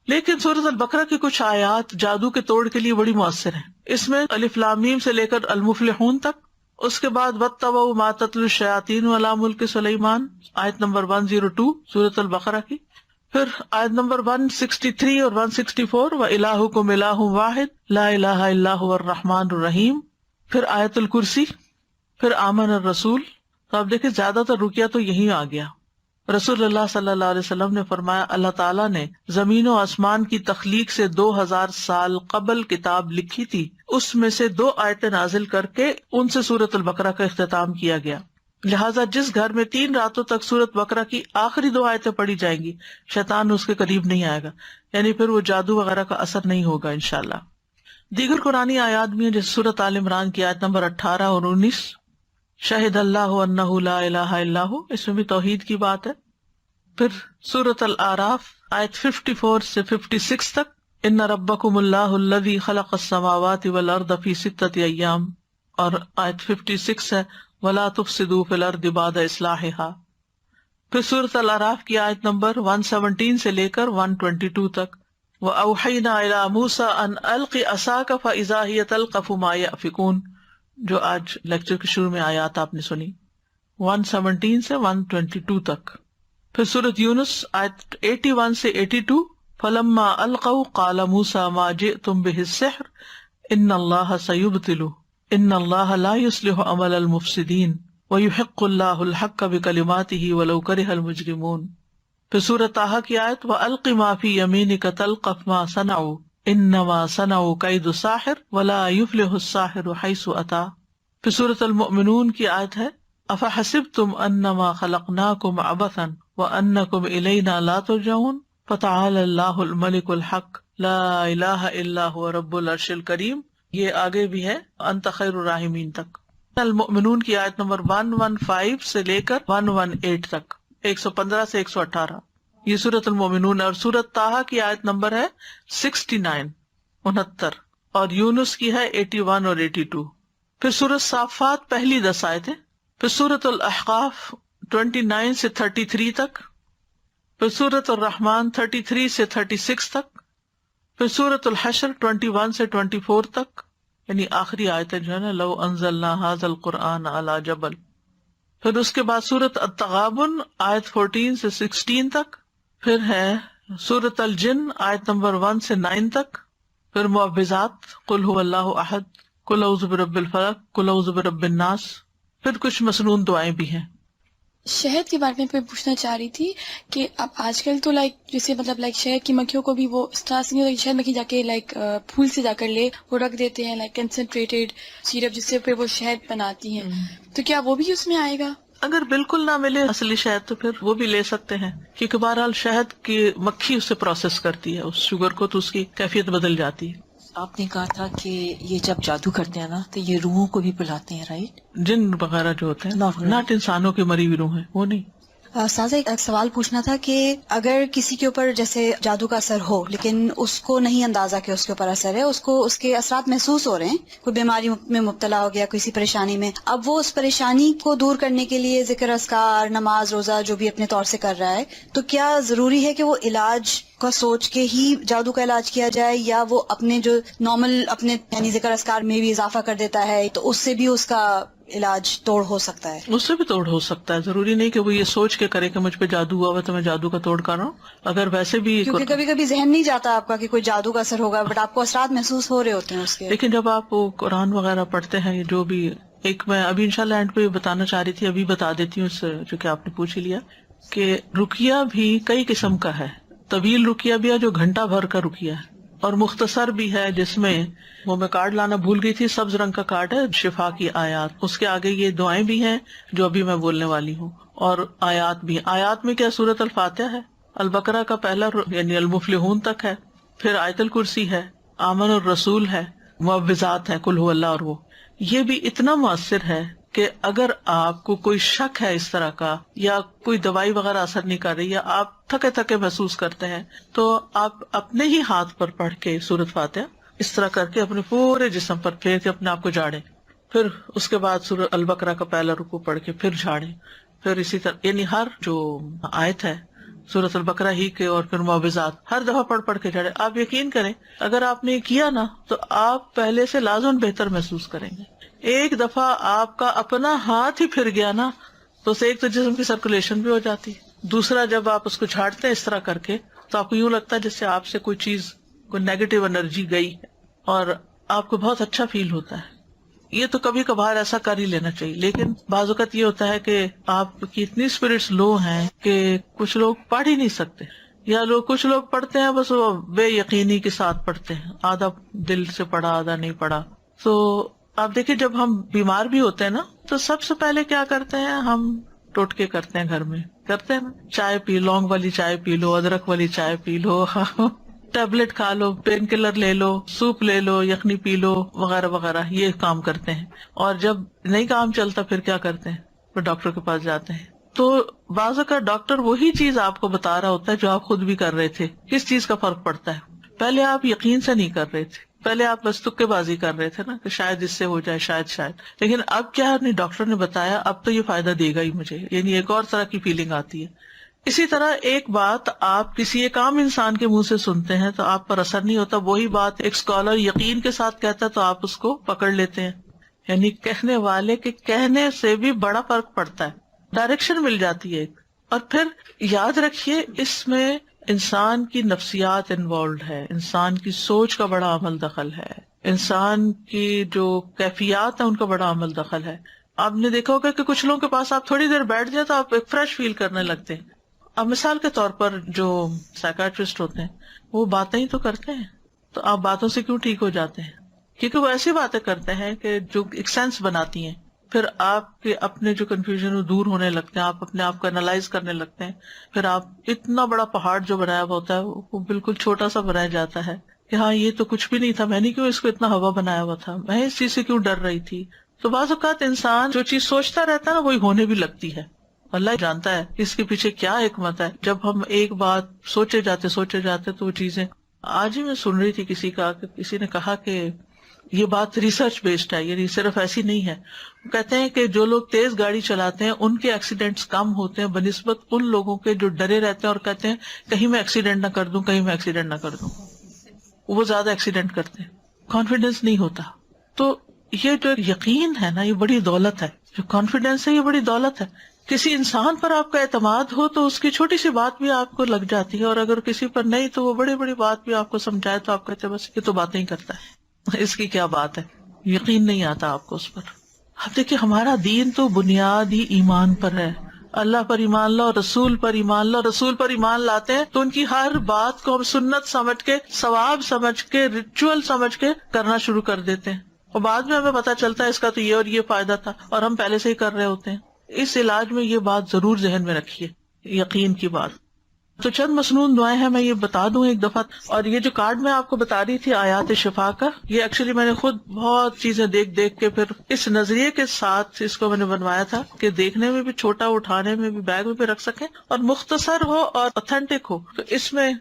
[SPEAKER 1] لیکن سورۃ البقرہ کی کچھ آیات جادو کے توڑ کے لیے بڑی مؤثر ہیں۔ اس میں الف لام میم سے لے کر المفلحون تک، اس کے بعد واتبعوا ما تتلو الشیاطین علی ملک سلیمان، آیت نمبر 102 سورۃ البقرہ کی، پھر آیت نمبر 163 اور 164 وَإِلَٰهُكُمْ إِلَٰهٌ وَاحِدٌ لَا إِلَٰهَ إِلَّا هُوَ الرَّحْمَٰنُ الرَّحِيمُ، پھر آیت الکرسی، پھر آمن الرسول۔ تو آپ دیکھیں زیادہ تر رکیہ تو یہی آ گیا۔ رسول اللہ صلی اللہ علیہ وسلم نے فرمایا اللہ تعالیٰ نے زمین و آسمان کی تخلیق سے 2000 سال قبل کتاب لکھی تھی، اس میں سے 2 آیتیں نازل کر کے ان سے سورۃ البقرہ کا اختتام کیا گیا، لہٰذا جس گھر میں 3 راتوں تک سورۃ بقرہ کی آخری 2 آیتیں پڑھی جائیں گی شیطان اس کے قریب نہیں آئے گا، یعنی پھر وہ جادو وغیرہ کا اثر نہیں ہوگا انشاءاللہ۔ دیگر قرآنی آیات بھی ہیں جیسے سورۃ آل عمران کی آیت نمبر 18 اور 19، شہد اللہ انہ لا الہ الا ہو، اس میں بھی توحید کی بات ہے۔ پھر سورۃ الاعراف آیت 54 سے 56 تک، ان ربکم اللہ الذی خلق السماوات والارض فی 6 ایام، اور آیت 56 ہے ولا تفسدوا فی الارض بعد اصلاحها۔ پھر سورۃ الاعراف کی آیت نمبر 117 سے لے کر 122 تک، وأوحینا الی موسیٰ ان الق عصاک فاذا ہی تلقف ما یأفکون، جو آج لیکچر کے شروع میں آیات آپ نے سنی، 117 سے 122 تک۔ پھر سورۃ یونس آیت 81 سے 82، فلما القوا قال موسیٰ ما جئتم بہ السحر ان اللہ سیبطلہ ان اللہ لا یصلح عمل المفسدین ویحق اللہ الحق بکلماتہ ولو کرہ المجرمون۔ پھر سورۃ طٰہٰ کی آیت وَأَلْقِ مَا فِي يَمِينِكَ تَلْقَفْ مَا صَنَعُوا إِنَّمَا صَنَعُوا كَيْدُ سَاحِرٍ وَلَا يُفْلِحُ السَّاحِرُ حَيْثُ أَتَىٰ۔ پھر سورۃ المؤمنون کی آیت ہے أَفَحَسِبْتُمْ أَنَّمَا خَلَقْنَاكُمْ عَبَثًا وَأَنَّكُمْ إِلَيْنَا لَا تُرْجَعُونَ فَتَعَالَى اللَّهُ الْمَلِكُ الْحَقُّ لَا إِلَٰهَ إِلَّا هُوَ رَبُّ الْعَرْشِ الْكَرِيمِ۔ یہ آگے بھی ہے أَنْتَ خَيْرُ الرَّاحِمِينَ تک۔ المؤمنون کی آیت نمبر 115 سے لے کر 118 تک، 115 سے 118، یہ سورۃ المؤمنون۔ اور سورۃ طٰہٰ کی آیت نمبر ہے 69 اور یونس کی ہے 81 اور 82۔ پھر سورۃ صافات پہلی 10 آیتیں، پھر سورۃ الاحقاف 29 سے 33 تک، پھر سورۃ الرحمن 33 سے 36 تک، پھر سورۃ الحشر 21 سے 24 تک، یعنی آخری آیت جو ہے نا، لو انزلنا ھذا القرآن علی جبل. پھر اس کے بعد سورۃ التغابن آیت 14 سے 16 تک، پھر ہے سورۃ الجن آیت نمبر 1 سے 9 تک، پھر معوذات قل هو اللہ احد، قل اعوذ برب الفلق، قل اعوذ برب الناس، پھر کچھ مسنون دعائیں بھی ہیں.
[SPEAKER 2] شہد کے بارے میں پوچھنا چاہ رہی تھی کہ اب آج کل تو جیسے مطلب شہد کی مکھیوں کو بھی وہ اس طرح سے نہیں ہوتا کہ شہد مکھی جا کے پھول سے جا کر لے، وہ رکھ دیتے ہیں کنسنٹریٹڈ سیرپ جس سے پھر وہ شہد بناتی ہیں، تو کیا وہ بھی اس میں آئے گا؟
[SPEAKER 1] اگر بالکل نہ ملے اصلی شہد تو پھر وہ بھی لے سکتے ہیں، کیونکہ بہرحال شہد کی مکھی اسے پروسیس کرتی ہے اس شوگر کو، تو اس کی کیفیت بدل جاتی ہے.
[SPEAKER 3] آپ نے کہا تھا کہ یہ جب جادو کرتے ہیں نا تو یہ روحوں کو بھی بلاتے ہیں، رائٹ؟
[SPEAKER 1] جن وغیرہ جو ہوتے ہیں، ناٹ انسانوں کی مری ہوئی روح ہیں، وہ نہیں.
[SPEAKER 4] سازا ایک سوال پوچھنا تھا کہ اگر کسی کے اوپر جیسے جادو کا اثر ہو لیکن اس کو نہیں اندازہ کہ اس کے اوپر اثر ہے، اس کو اس کے اثرات محسوس ہو رہے ہیں، کوئی بیماری میں مبتلا ہو گیا، کسی پریشانی میں، اب وہ اس پریشانی کو دور کرنے کے لیے ذکر اذکار، نماز، روزہ جو بھی اپنے طور سے کر رہا ہے، تو کیا ضروری ہے کہ وہ علاج کا سوچ کے ہی جادو کا علاج کیا جائے، یا وہ اپنے جو نارمل اپنے یعنی ذکر اذکار میں بھی اضافہ کر دیتا ہے تو اس سے بھی اس کا علاج توڑ ہو سکتا ہے؟
[SPEAKER 1] اس سے بھی توڑ ہو سکتا ہے، ضروری نہیں کہ وہ یہ سوچ کے کرے کہ مجھ پہ جادو ہوا ہوا تو میں جادو کا توڑ کر رہا ہوں. اگر ویسے بھی
[SPEAKER 4] کیونکہ کبھی کبھی ذہن نہیں جاتا آپ کا کہ کوئی جادو کا اثر ہوگا، بٹ آپ کو اثرات محسوس ہو رہے ہوتے ہیں اس کے.
[SPEAKER 1] لیکن جب آپ وہ قرآن وغیرہ پڑھتے ہیں، جو بھی ایک میں ابھی انشاءاللہ اینڈ پہ بتانا چاہ رہی تھی، ابھی بتا دیتی ہوں اس جو کہ آپ نے پوچھ ہی لیا، کہ رقیہ بھی کئی قسم کا ہے. طویل رقیہ بھی ہے جو گھنٹہ بھر کا رقیہ ہے، اور مختصر بھی ہے جس میں وہ میں کارڈ لانا بھول گئی تھی، سبز رنگ کا کارڈ ہے، شفا کی آیات، اس کے آگے یہ دعائیں بھی ہیں جو ابھی میں بولنے والی ہوں، اور آیات بھی. آیات میں کیا سورۃ الفاتحہ ہے، البقرہ کا پہلا یعنی المفلحون تک ہے، پھر آیت الکرسی ہے، آمن الرسول ہے، معوذات ہے، قل هو اللہ، اور وہ یہ بھی اتنا مؤثر ہے کہ اگر آپ کو کوئی شک ہے اس طرح کا، یا کوئی دوائی وغیرہ اثر نہیں کر رہی، یا آپ تھکے تھکے محسوس کرتے ہیں، تو آپ اپنے ہی ہاتھ پر پڑھ کے سورۃ فاتحہ اس طرح کر کے اپنے پورے جسم پر پھیر کے اپنے آپ کو جھاڑیں، پھر اس کے بعد سورۃ البقرہ کا پہلا رکوع پڑھ کے پھر جھاڑیں، پھر اسی طرح یعنی ہر جو آیت ہے سورۃ البقرہ ہی کے، اور پھر معوذات ہر دفعہ پڑھ پڑھ کے جھاڑیں. آپ یقین کریں اگر آپ نے کیا نا تو آپ پہلے سے لازم بہتر محسوس کریں گے. ایک دفعہ آپ کا اپنا ہاتھ ہی پھر گیا نا تو اسے ایک تو جسم کی سرکولیشن بھی ہو جاتی ہے، دوسرا جب آپ اس کو جھاڑتے ہیں اس طرح کر کے تو آپ کو یوں لگتا ہے جیسے آپ سے کوئی چیز، کوئی نیگیٹو انرجی گئی ہے، اور آپ کو بہت اچھا فیل ہوتا ہے. یہ تو کبھی کبھار ایسا کر ہی لینا چاہیے، لیکن بعض اوقات یہ ہوتا ہے کہ آپ کی اتنی اسپرٹس لو ہیں کہ کچھ لوگ پڑھ ہی نہیں سکتے، یا کچھ لوگ پڑھتے ہیں بس وہ بے یقینی کے ساتھ پڑھتے ہیں، آدھا دل سے پڑھا آدھا نہیں پڑھا. تو آپ دیکھیں جب ہم بیمار بھی ہوتے ہیں نا تو سب سے پہلے کیا کرتے ہیں، ہم ٹوٹکے کرتے ہیں، گھر میں کرتے ہیں نا، چائے پی، لونگ والی چائے پی لو، ادرک والی چائے پی لو، ٹیبلٹ کھا لو، پین کلر لے لو، سوپ لے لو، یخنی پی لو، وغیرہ وغیرہ، یہ کام کرتے ہیں. اور جب نہیں کام چلتا پھر کیا کرتے ہیں، پھر ڈاکٹر کے پاس جاتے ہیں. تو بعض اوقات ڈاکٹر وہی چیز آپ کو بتا رہا ہوتا ہے جو آپ خود بھی کر رہے تھے. کس چیز کا فرق پڑتا ہے، پہلے آپ یقین سے نہیں کر رہے تھے، پہلے آپ بس تکے بازی کر رہے تھے نا کہ شاید اس سے ہو جائے، شاید، لیکن اب کیا نہیں، ڈاکٹر نے بتایا اب تو یہ فائدہ دے گا ہی مجھے، یعنی ایک اور طرح کی فیلنگ آتی ہے. اسی طرح ایک بات آپ کسی ایک عام انسان کے منہ سے سنتے ہیں تو آپ پر اثر نہیں ہوتا، وہی بات ایک اسکالر یقین کے ساتھ کہتا ہے تو آپ اس کو پکڑ لیتے ہیں. یعنی کہنے والے کے کہنے سے بھی بڑا فرق پڑتا ہے، ڈائریکشن مل جاتی ہے ایک. اور پھر یاد رکھیے اس میں انسان کی نفسیات انوالوڈ ہے، انسان کی سوچ کا بڑا عمل دخل ہے، انسان کی جو کیفیات ہیں ان کا بڑا عمل دخل ہے. آپ نے دیکھا ہوگا کہ کچھ لوگوں کے پاس آپ تھوڑی دیر بیٹھ جائیں تو آپ ایک فریش فیل کرنے لگتے ہیں. اب مثال کے طور پر جو سائیکاٹرسٹ ہوتے ہیں وہ باتیں ہی تو کرتے ہیں، تو آپ باتوں سے کیوں ٹھیک ہو جاتے ہیں؟ کیونکہ وہ ایسی باتیں کرتے ہیں کہ جو ایک سینس بناتی ہیں، پھر آپ کے اپنے جو کنفیوژن وہ دور ہونے لگتے ہیں، آپ اپنے آپ کو انالائز کرنے لگتے ہیں، پھر آپ اتنا بڑا پہاڑ جو بنایا ہوا ہوتا ہے وہ بالکل چھوٹا سا بنایا جاتا ہے کہ ہاں یہ تو کچھ بھی نہیں تھا، میں نے کیوں اس کو اتنا ہوا بنایا ہوا تھا، میں اس چیز سے کیوں ڈر رہی تھی. تو بعض اوقات انسان جو چیز سوچتا رہتا ہے نا وہی ہونے بھی لگتی ہے. اللہ جانتا ہے اس کے پیچھے کیا حکمت ہے. جب ہم ایک بات سوچے جاتے تو وہ چیزیں. آج ہی میں سن رہی تھی کسی نے کہا کہ یہ بات ریسرچ بیسڈ ہے، یعنی صرف ایسی نہیں ہے. وہ کہتے ہیں کہ جو لوگ تیز گاڑی چلاتے ہیں ان کے ایکسیڈنٹس کم ہوتے ہیں بنسبت ان لوگوں کے جو ڈرے رہتے ہیں اور کہتے ہیں کہیں میں ایکسیڈنٹ نہ کر دوں، وہ زیادہ ایکسیڈنٹ کرتے ہیں. کانفیڈینس نہیں ہوتا. تو یہ جو یقین ہے نا، یہ بڑی دولت ہے. جو کانفیڈینس ہے یہ بڑی دولت ہے. کسی انسان پر آپ کا اعتماد ہو تو اس کی چھوٹی سی بات بھی آپ کو لگ جاتی ہے، اور اگر کسی پر نہیں تو وہ بڑی بڑی بات بھی آپ کو سمجھائے تو آپ کہتے ہیں بس یہ تو باتیں ہی کرتا ہے، اس کی کیا بات ہے. یقین نہیں آتا آپ کو اس پر. اب دیکھیے ہمارا دین تو بنیاد ہی ایمان پر ہے. اللہ پر ایمان لاؤ، رسول پر ایمان لاؤ. رسول پر ایمان لاتے ہیں تو ان کی ہر بات کو ہم سنت سمجھ کے، ثواب سمجھ کے، ریچول سمجھ کے کرنا شروع کر دیتے ہیں، اور بعد میں ہمیں پتا چلتا ہے اس کا تو یہ اور یہ فائدہ تھا، اور ہم پہلے سے ہی کر رہے ہوتے ہیں. اس علاج میں یہ بات ضرور ذہن میں رکھیے، یقین کی بات. تو چند مسنون دعائیں ہیں، میں یہ بتا دوں ایک دفعہ. اور یہ جو کارڈ میں آپ کو بتا رہی تھی آیات شفا کا، یہ ایکچولی میں نے خود بہت چیزیں دیکھ دیکھ کے پھر اس نظریے کے ساتھ اس کو میں نے بنوایا تھا کہ دیکھنے میں بھی چھوٹا، اٹھانے میں بھی، بیگ میں بھی رکھ سکیں، اور مختصر ہو اور اوتھینٹک ہو. تو اس میں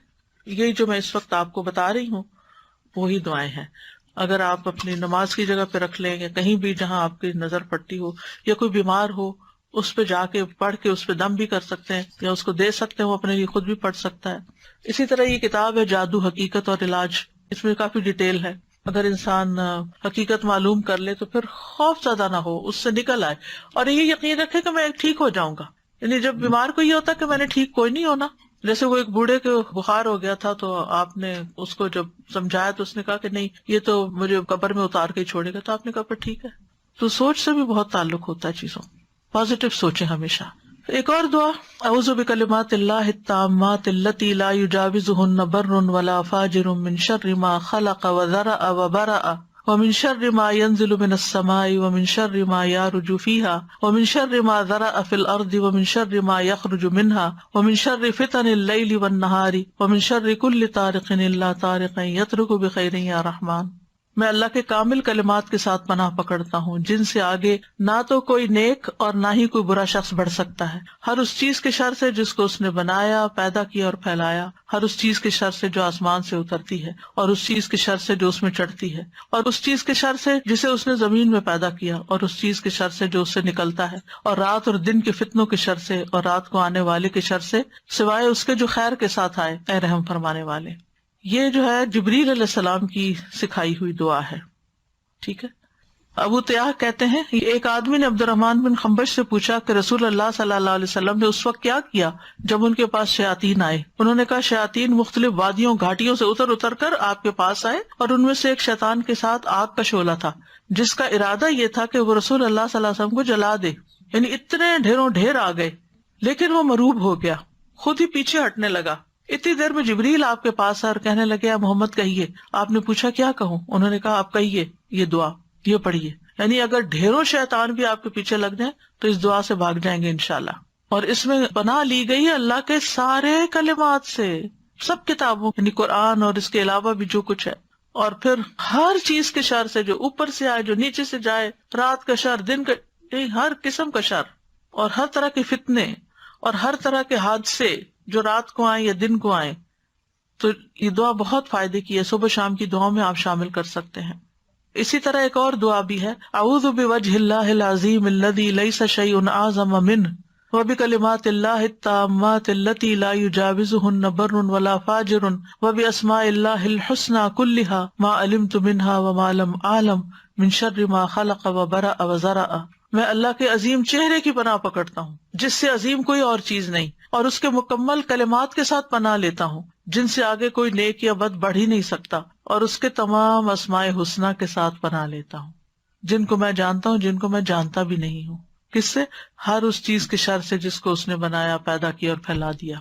[SPEAKER 1] یہ جو میں اس وقت آپ کو بتا رہی ہوں وہی دعائیں ہیں. اگر آپ اپنی نماز کی جگہ پہ رکھ لیں، یا کہیں بھی جہاں آپ کی نظر پڑتی ہو، یا کوئی بیمار ہو اس پہ جا کے پڑھ کے اس پہ دم بھی کر سکتے ہیں، یا اس کو دے سکتے ہیں، وہ اپنے لیے خود بھی پڑھ سکتا ہے. اسی طرح یہ کتاب ہے جادو، حقیقت اور علاج. اس میں کافی ڈیٹیل ہے. اگر انسان حقیقت معلوم کر لے تو پھر خوف زیادہ نہ ہو، اس سے نکل آئے، اور یہ یقین رکھے کہ میں ٹھیک ہو جاؤں گا. یعنی جب بیمار کو یہ ہوتا کہ میں نے ٹھیک کوئی نہیں ہونا. جیسے وہ ایک بوڑھے کے بخار ہو گیا تھا تو آپ نے اس کو جب سمجھایا تو اس نے کہا کہ نہیں یہ تو مجھے قبر میں اتار کے ہی چھوڑے گا، تو آپ نے کہا پھر ٹھیک ہے. تو سوچ سے بھی بہت تعلق ہوتا ہے چیزوں. پازیٹیو سوچیں ہمیشہ. ایک اور دعا، اعوذ بکلمات اللہ التامات التی لا یجاوزہن بر ولا فاجر من شر ما خلق وذرأ وبرأ ومن شر ما ينزل من السماء ومن شر ما يعرج فيها ومن شر ما ذرأ في الأرض ومن شر ما يخرج منها ومن شر فتن الليل والنهار ومن شر كل طارق إلا طارق يطرق بخير يا رحمن. میں اللہ کے کامل کلمات کے ساتھ پناہ پکڑتا ہوں جن سے آگے نہ تو کوئی نیک اور نہ ہی کوئی برا شخص بڑھ سکتا ہے، ہر اس چیز کے شر سے جس کو اس نے بنایا، پیدا کیا اور پھیلایا، ہر اس چیز کے شر سے جو آسمان سے اترتی ہے، اور اس چیز کے شر سے جو اس میں چڑھتی ہے، اور اس چیز کے شر سے جسے اس نے زمین میں پیدا کیا، اور اس چیز کے شر سے جو اس سے نکلتا ہے، اور رات اور دن کے فتنوں کے شر سے، اور رات کو آنے والے کے شر سے، سوائے اس کے جو خیر کے ساتھ آئے، اے رحم فرمانے والے. یہ جو ہے جبریل علیہ السلام کی سکھائی ہوئی دعا ہے. ٹھیک ہے. ابو تیاح کہتے ہیں ایک آدمی نے عبد الرحمن بن خنبش سے پوچھا کہ رسول اللہ صلی اللہ علیہ وسلم نے اس وقت کیا کیا جب ان کے پاس شیاطین آئے. انہوں نے کہا شیاطین مختلف وادیوں گھاٹیوں سے اتر کر آپ کے پاس آئے، اور ان میں سے ایک شیطان کے ساتھ آگ کا شعلہ تھا جس کا ارادہ یہ تھا کہ وہ رسول اللہ صلی اللہ علیہ وسلم کو جلا دے. یعنی اتنے ڈھیروں ڈھیر آ گئے، لیکن وہ مروب ہو گیا، خود ہی پیچھے ہٹنے لگا. اتنی دیر میں جبریل آپ کے پاس اور کہنے لگے محمد کہیے. آپ نے پوچھا کیا کہوں؟ انہوں نے کہا آپ کہیے یہ دعا، یہ پڑھیے. یعنی اگر ڈھیروں شیطان بھی آپ کے پیچھے لگ جائیں تو اس دعا سے بھاگ جائیں گے انشاءاللہ. اور اس میں پناہ لی گئی ہے اللہ کے سارے کلمات سے، سب کتابوں یعنی قرآن اور اس کے علاوہ بھی جو کچھ ہے. اور پھر ہر چیز کے شر سے، جو اوپر سے آئے، جو نیچے سے جائے، رات کا شر، دن کا، ہر قسم کا شر، اور ہر طرح کے فتنے اور ہر طرح کے حادثے جو رات کو آئیں یا دن کو آئیں. تو یہ دعا بہت فائدے کی ہے، صبح شام کی دعاؤں میں آپ شامل کر سکتے ہیں. اسی طرح ایک اور دعا بھی ہے، اعوذ بوجہ اللہ العظیم الذی لیس شیء اعظم منہ وبکلمات اللہ التامات التی لا یجاوزہن بر ولا فاجر وباسماء اللہ الحسنی کلہا ما علمت منہا وما لم اعلم من شر ما خلق وبرأ وذرأ. میں اللہ کے عظیم چہرے کی پناہ پکڑتا ہوں جس سے عظیم کوئی اور چیز نہیں، اور اس کے مکمل کلمات کے ساتھ پناہ لیتا ہوں جن سے آگے کوئی نیک یا بد بڑھ ہی نہیں سکتا، اور اس کے تمام اسماء حسنہ کے ساتھ پناہ لیتا ہوں جن کو میں جانتا ہوں، جن کو میں جانتا بھی نہیں ہوں. کس سے؟ ہر اس چیز کے شر سے جس کو اس نے بنایا، پیدا کیا اور پھیلا دیا.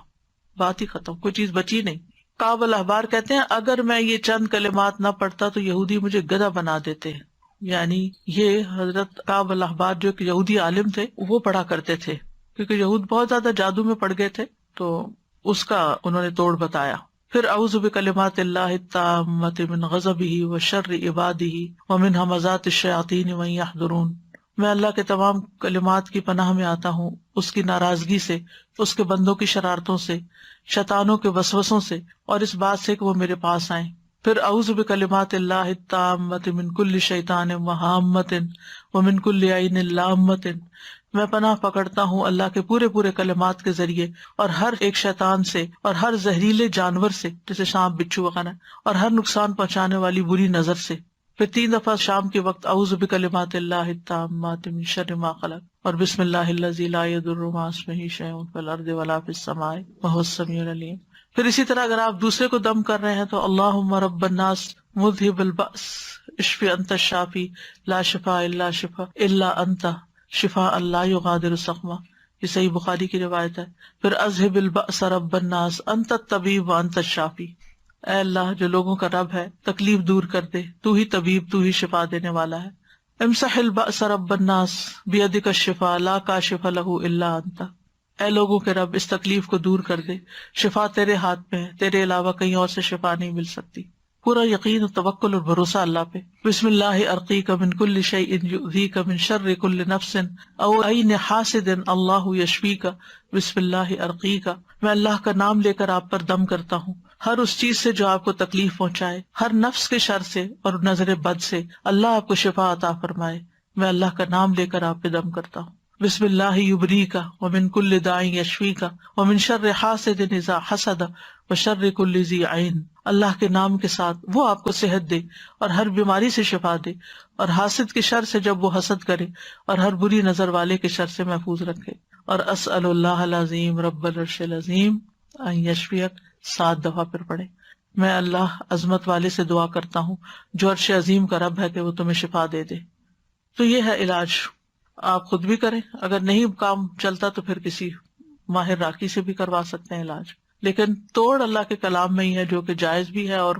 [SPEAKER 1] بات ہی ختم، کوئی چیز بچی نہیں. کعب الاحبار کہتے ہیں اگر میں یہ چند کلمات نہ پڑھتا تو یہودی مجھے گدھا بنا دیتے ہیں. یعنی یہ حضرت کعب الاحبار جو کہ یہودی عالم تھے وہ پڑھا کرتے تھے، کیونکہ یہود بہت زیادہ جادو میں پڑ گئے تھے، تو اس کا انہوں نے توڑ بتایا. پھر اعوذ بکلمات اللہ التامات من غضبہ وشر عبادہ ومن ھمزات الشیاطین وان یحضرون. میں اللہ کے تمام کلمات کی پناہ میں آتا ہوں اس کی ناراضگی سے، اس کے بندوں کی شرارتوں سے، شیطانوں کے وسوسوں سے، اور اس بات سے کہ وہ میرے پاس آئیں. پھر اعوذ بکلمات اللہ التامات من کل شیطان وہامۃ ومن کل عین لامۃ. میں پناہ پکڑتا ہوں اللہ کے پورے کلمات کے ذریعے اور ہر ایک شیطان سے اور ہر زہریلے جانور سے، جیسے سانپ، بچھو وغیرہ، اور ہر نقصان پہنچانے والی بری نظر سے. پھر 3 دفعہ شام کے وقت اعوذ بکلمات اللہ التامات من شر ما خلق اور بسم اللہ الذی لا یضر مع اسمہ شیء فی الارض ولا فی السماء وهو السمیع العلیم. پھر اسی طرح اگر آپ دوسرے کو دم کر رہے ہیں تو اللہم رب الناس مذہب البأس اشفی انت الشافی لا شفاء الا شفاء الا انت شفاء لا یغادر سقما، یہ صحیح بخاری کی روایت ہے. پھر اذہب البأس رب الناس انت الطبیب وانت الشافی، اے اللہ جو لوگوں کا رب ہے تکلیف دور کر دے، تو ہی طبیب، تو ہی شفا دینے والا ہے. امسح البأس رب الناس بیدک الشفاء لا کاشف لہ الا انت، اے لوگوں کے رب اس تکلیف کو دور کر دے، شفا تیرے ہاتھ میں ہے، تیرے علاوہ کہیں اور سے شفا نہیں مل سکتی. پورا یقین و توکل اور بھروسہ اللہ پہ. بسم اللہ ارقیک من کل شیء یؤذیک من شر کل نفس او عین حاسد اللہ یشفیک بسم اللہ ارقیک، میں اللہ کا نام لے کر آپ پر دم کرتا ہوں ہر اس چیز سے جو آپ کو تکلیف پہنچائے، ہر نفس کے شر سے اور نظر بد سے، اللہ آپ کو شفا عطا فرمائے. میں اللہ کا نام لے کر آپ پہ دم کرتا ہوں. بسم اللہ یبریک ومن کل داء یشفیک ومن شر حاسد اذا حسد وشر کل ذی عین، اللہ کے نام کے ساتھ وہ آپ کو صحت دے اور ہر بیماری سے شفا دے، اور حاسد کے شر سے جب وہ حسد کرے، اور ہر بری نظر والے کے شر سے محفوظ رکھے. اور اسأل اللہ العظیم رب العرش العظیم ان یشفیک 7 دفعہ پھر پڑھے. میں اللہ عظمت والے سے دعا کرتا ہوں جو عرش عظیم کا رب ہے کہ وہ تمہیں شفا دے دے. تو یہ ہے علاج، آپ خود بھی کریں، اگر نہیں کام چلتا تو پھر کسی ماہر راقی سے بھی کروا سکتے ہیں علاج. لیکن توڑ اللہ کے کلام میں ہی ہے جو کہ جائز بھی ہے اور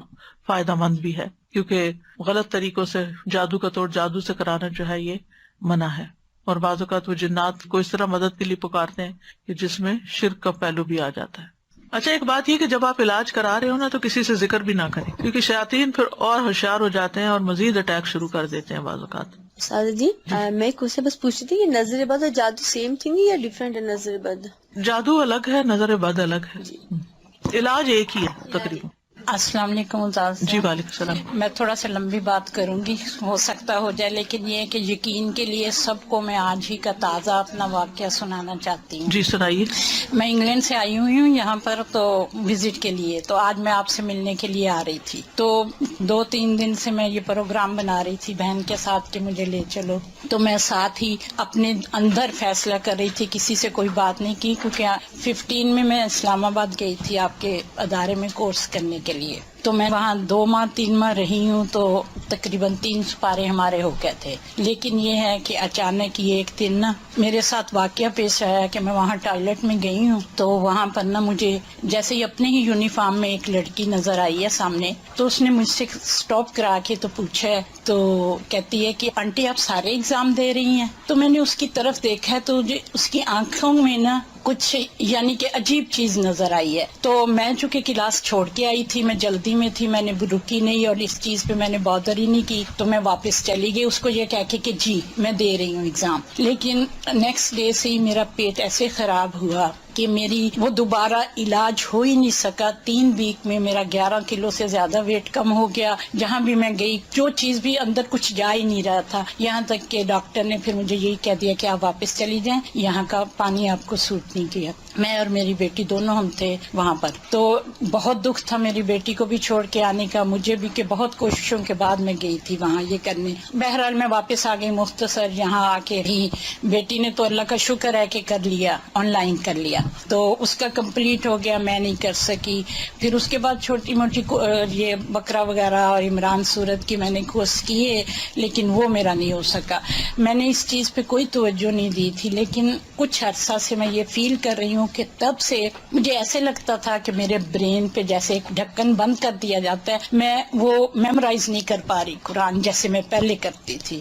[SPEAKER 1] فائدہ مند بھی ہے، کیونکہ غلط طریقوں سے جادو کا توڑ جادو سے کرانا جو ہے یہ منع ہے. اور بعض اوقات وہ جنات کو اس طرح مدد کے لیے پکارتے ہیں کہ جس میں شرک کا پہلو بھی آ جاتا ہے. اچھا ایک بات یہ کہ جب آپ علاج کرا رہے ہو نا تو کسی سے ذکر بھی نہ کریں، کیونکہ شیاطین پھر اور ہوشیار ہو جاتے ہیں اور مزید اٹیک شروع کر دیتے ہیں بعض اوقات.
[SPEAKER 5] سادہ جی میں ایک کوشچن بس پوچھ رہی تھی کہ نظر بد اور جادو سیم تھنگ یا ڈفرینٹ ہے؟ نظر بد
[SPEAKER 1] جادو الگ ہے، نظر بد الگ ہے، علاج ایک ہی ہے تقریباً.
[SPEAKER 6] السلام علیکم استاذ.
[SPEAKER 1] جی وعلیکم السلام.
[SPEAKER 6] میں تھوڑا سا لمبی بات کروں گی، ہو سکتا ہو جائے، لیکن یہ ہے کہ یقین کے لیے سب کو میں آج ہی کا تازہ اپنا واقعہ سنانا چاہتی ہوں.
[SPEAKER 1] جی سنائیے.
[SPEAKER 6] میں انگلینڈ سے آئی ہوئی ہوں یہاں پر تو وزٹ کے لیے، تو آج میں آپ سے ملنے کے لیے آ رہی تھی. تو 2-3 دن سے میں یہ پروگرام بنا رہی تھی بہن کے ساتھ کہ مجھے لے چلو. تو میں ساتھ ہی اپنے اندر فیصلہ کر رہی تھی، کسی سے کوئی بات نہیں کی، کیونکہ 15 میں اسلام آباد گئی تھی آپ کے ادارے میں کورس کرنے کے لیے. تو میں وہاں 2-3 ماہ رہی ہوں، تو تقریباً 3 سپارے ہمارے ہو گئے تھے. لیکن یہ ہے کہ اچانک یہ ایک دن نا میرے ساتھ واقعہ پیش آیا کہ میں وہاں ٹوائلٹ میں گئی ہوں، تو وہاں پر نا مجھے جیسے ہی اپنے ہی یونیفارم میں ایک لڑکی نظر آئی ہے سامنے. تو اس نے مجھ سے سٹاپ کرا کے تو پوچھا ہے، تو کہتی ہے کہ آنٹی آپ سارے ایگزام دے رہی ہیں؟ تو میں نے اس کی طرف دیکھا ہے تو اس کی آنکھوں میں نا کچھ یعنی کہ عجیب چیز نظر آئی ہے. تو میں چونکہ کلاس چھوڑ کے آئی تھی، میں جلدی میں تھی، میں نے رکی نہیں اور اس چیز پہ میں نے بادر ہی نہیں کی، تو میں واپس چلی گئی اس کو یہ کہہ کے کہ جی میں دے رہی ہوں ایگزام. لیکن نیکسٹ ڈے سے ہی میرا پیٹ ایسے خراب ہوا کہ میری وہ دوبارہ علاج ہو ہی نہیں سکا. 3 ویک میں میرا 11 کلو سے زیادہ ویٹ کم ہو گیا. جہاں بھی میں گئی جو چیز بھی اندر کچھ جا ہی نہیں رہا تھا، یہاں تک کہ ڈاکٹر نے پھر مجھے یہی کہہ دیا کہ آپ واپس چلی جائیں، یہاں کا پانی آپ کو سوٹ نہیں کیا. میں اور میری بیٹی دونوں ہم تھے وہاں پر. تو بہت دکھ تھا میری بیٹی کو بھی چھوڑ کے آنے کا، مجھے بھی، کہ بہت کوششوں کے بعد میں گئی تھی وہاں یہ کرنے. بہرحال میں واپس آ گئی مختصر. یہاں آ کے ہی بیٹی نے تو اللہ کا شکر ہے کہ کر لیا، آن لائن کر لیا، تو اس کا کمپلیٹ ہو گیا، میں نہیں کر سکی. پھر اس کے بعد چھوٹی موٹی یہ بکرا وغیرہ اور عمران سورت کی میں نے کورس کیے، لیکن وہ میرا نہیں ہو سکا. میں نے اس چیز پہ کوئی توجہ نہیں دی تھی، لیکن کچھ عرصہ سے میں یہ فیل کر رہی ہوں کہ تب سے مجھے ایسے لگتا تھا کہ میرے برین پہ جیسے ایک ڈھکن بند کر دیا جاتا ہے، میں وہ میمورائز نہیں کر پا رہی قرآن جیسے میں پہلے کرتی تھی.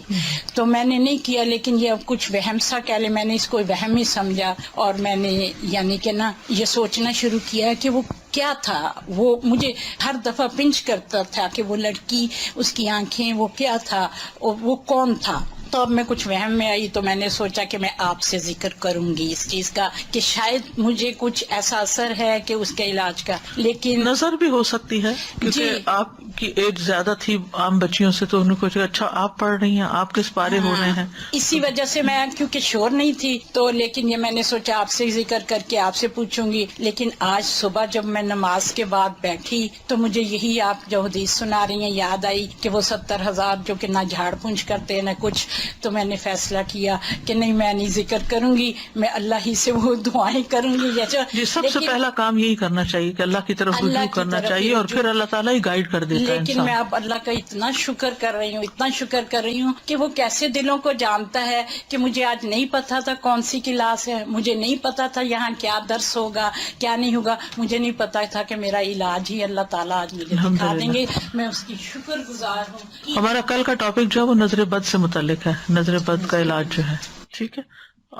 [SPEAKER 6] تو میں نے نہیں کیا، لیکن یہ اب کچھ وہم سا کہہ لے، میں نے اس کو وہم ہی سمجھا اور میں نے یعنی کہ نا یہ سوچنا شروع کیا کہ وہ کیا تھا. وہ مجھے ہر دفعہ پنچ کرتا تھا کہ وہ لڑکی، اس کی آنکھیں، وہ کیا تھا، وہ کون تھا. تو اب میں کچھ وہم میں آئی تو میں نے سوچا کہ میں آپ سے ذکر کروں گی اس چیز کا کہ شاید مجھے کچھ ایسا اثر ہے کہ اس کے علاج کا. لیکن
[SPEAKER 1] نظر بھی ہو سکتی ہے کیونکہ
[SPEAKER 6] جی.
[SPEAKER 1] آپ کی ایج زیادہ تھی عام بچیوں سے تو انہوں کو اچھا آپ پڑھ رہی ہیں, آپ کس پارے ہو رہے ہیں.
[SPEAKER 6] اسی وجہ سے میں کیونکہ شور نہیں تھی تو لیکن یہ میں نے سوچا آپ سے ذکر کر کے آپ سے پوچھوں گی. لیکن آج صبح جب میں نماز کے بعد بیٹھی تو مجھے یہی آپ جو حدیث سنا رہی ہیں یاد آئی کہ وہ 70,000 جو کہ نہ جھاڑ پونچھ کرتے نہ کچھ. تو میں نے فیصلہ کیا کہ نہیں میں نہیں ذکر کروں گی, میں اللہ ہی سے وہ دعائیں کروں گی.
[SPEAKER 1] جی سب سے پہلا کام یہی کرنا چاہیے کہ اللہ کی طرف رجوع کرنا چاہیے اور پھر اللہ تعالیٰ ہی گائیڈ کر دیتا ہے.
[SPEAKER 6] لیکن میں اب اللہ کا اتنا شکر کر رہی ہوں, اتنا شکر کر رہی ہوں کہ وہ کیسے دلوں کو جانتا ہے کہ مجھے آج نہیں پتا تھا کون سی کلاس ہے, مجھے نہیں پتا تھا یہاں کیا درس ہوگا کیا نہیں ہوگا, مجھے نہیں پتا تھا کہ میرا علاج ہی اللہ تعالیٰ آج مجھے دکھا دیں گے. میں اس کی شکر گزار ہوں.
[SPEAKER 1] ہمارا کل کا ٹاپک جو ہے وہ نظر بد سے متعلق ہے, نظر بد کا علاج جو ہے. ٹھیک ہے,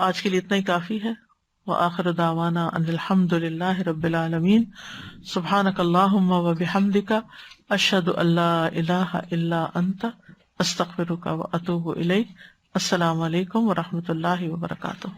[SPEAKER 1] آج کے لیے اتنا ہی کافی ہے. وآخر دعوانا ان الحمد للہ رب العالمین. سبحانک اللہم وبحمدک اشہد ان لا الہ الا انت استغفرک واتوب الیک. السلام علیکم ورحمۃ اللہ وبرکاتہ.